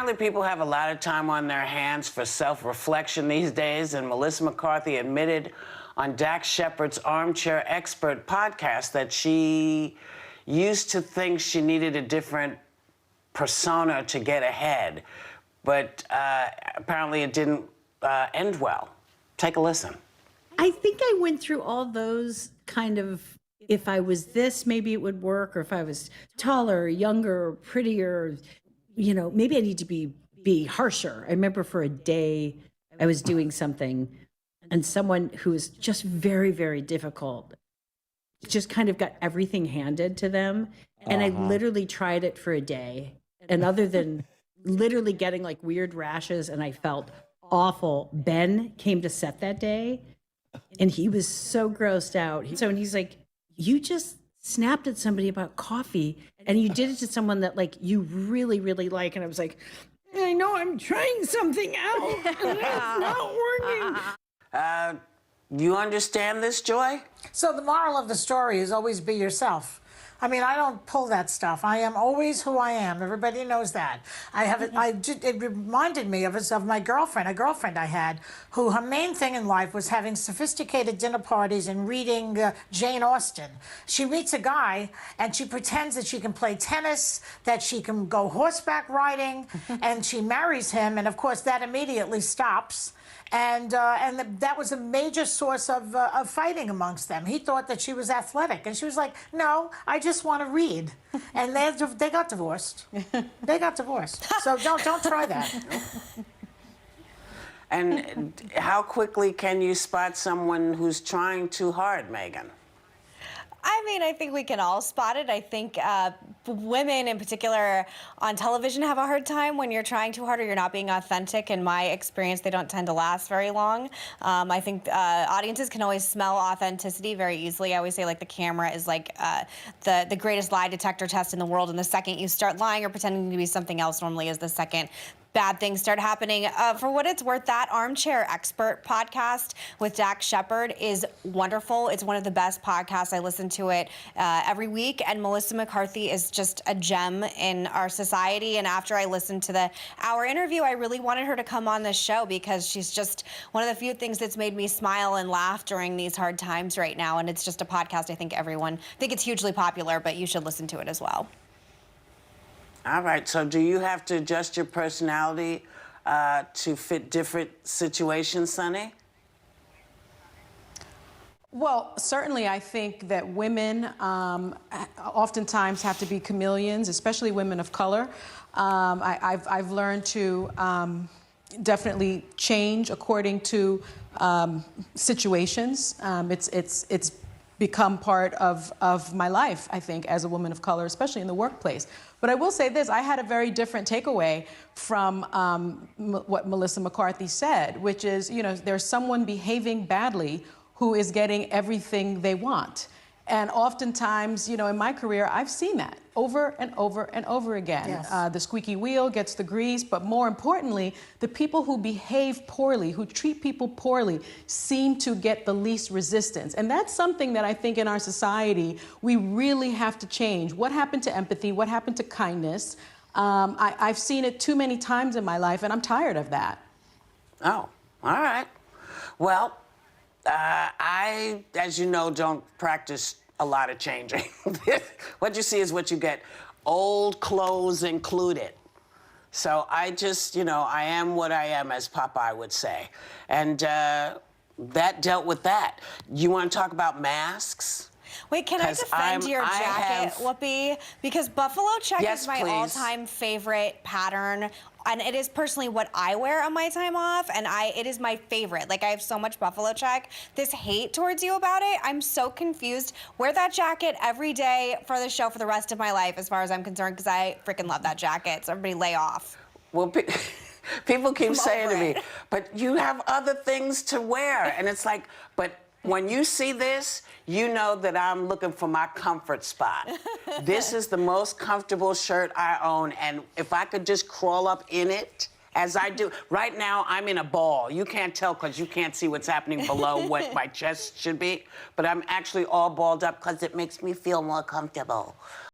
Apparently people have a lot of time on their hands for self-reflection these days, and Melissa McCarthy admitted on Dax Shepard's Armchair Expert podcast that she used to think she needed a different persona to get ahead, but apparently it didn't end well. Take a listen. I think I went through all those kind of, if I was this, maybe it would work, or if I was taller, younger, prettier, you know, maybe I need to be harsher. I remember for a day I was doing something and someone who was just very, very difficult just kind of got everything handed to them. And I literally tried it for a day. And other than literally getting like weird rashes and I felt awful, Ben came to set that day and he was so grossed out. And he's like, you just snapped at somebody about coffee and you did it to someone that like you really, really like. And I was like, I know I'm trying something out and it's not working. You understand this, Joy? So the moral of the story is always be yourself. I mean, I don't pull that stuff. I am always who I am. Everybody knows that. It reminded me of my girlfriend, a girlfriend I had, who her main thing in life was having sophisticated dinner parties and reading Jane Austen. She meets a guy and she pretends that she can play tennis, that she can go horseback riding, and she marries him. And of course, that immediately stops. And that was a major source of fighting amongst them. He thought that she was athletic, and she was like, "No, I just want to read." And they got divorced. They got divorced. So don't try that. And how quickly can you spot someone who's trying too hard, Megan? I mean, I think we can all spot it. I think women in particular on television have a hard time when you're trying too hard or you're not being authentic. In my experience, they don't tend to last very long. I think audiences can always smell authenticity very easily. I always say like the camera is like the greatest lie detector test in the world. And the second you start lying or pretending to be something else normally is the second bad things start happening. For what it's worth, that Armchair Expert podcast with Dax Shepard is wonderful. It's one of the best podcasts. I listen to it every week, and Melissa McCarthy is just a gem in our society. And after I listened to our interview, I really wanted her to come on this show because she's just one of the few things that's made me smile and laugh during these hard times right now. And it's just a podcast I think it's hugely popular, but you should listen to it as well. All right, so do you have to adjust your personality to fit different situations, Sunny? Well, certainly I think that women oftentimes have to be chameleons, especially women of color. I've learned to definitely change according to situations. It's become part of my life, I think, as a woman of color, especially in the workplace. But I will say this, I had a very different takeaway from what Melissa McCarthy said, which is, you know, there's someone behaving badly who is getting everything they want. And oftentimes, you know, in my career, I've seen that over and over and over again. Yes. The squeaky wheel gets the grease, but more importantly, the people who behave poorly, who treat people poorly, seem to get the least resistance. And that's something that I think in our society, we really have to change. What happened to empathy? What happened to kindness? I've seen it too many times in my life, and I'm tired of that. Oh, all right. Well, I, as you know, don't practice a lot of changing. What you see is what you get, old clothes included. So I just, you know, I am what I am, as Popeye would say. And that dealt with that. You want to talk about masks? Wait, can I defend your jacket, Whoopi? Because buffalo check is my all-time favorite pattern. And it is personally what I wear on my time off, and it is my favorite. Like, I have so much buffalo check. This hate towards you about it, I'm so confused. Wear that jacket every day for the show for the rest of my life, as far as I'm concerned, because I freaking love that jacket. So everybody lay off. Well, people keep saying to me, but you have other things to wear. And it's like, but when you see this, you know that I'm looking for my comfort spot. This is the most comfortable shirt I own, and if I could just crawl up in it, as I do. Right now, I'm in a ball. You can't tell because you can't see what's happening below what my chest should be, but I'm actually all balled up because it makes me feel more comfortable.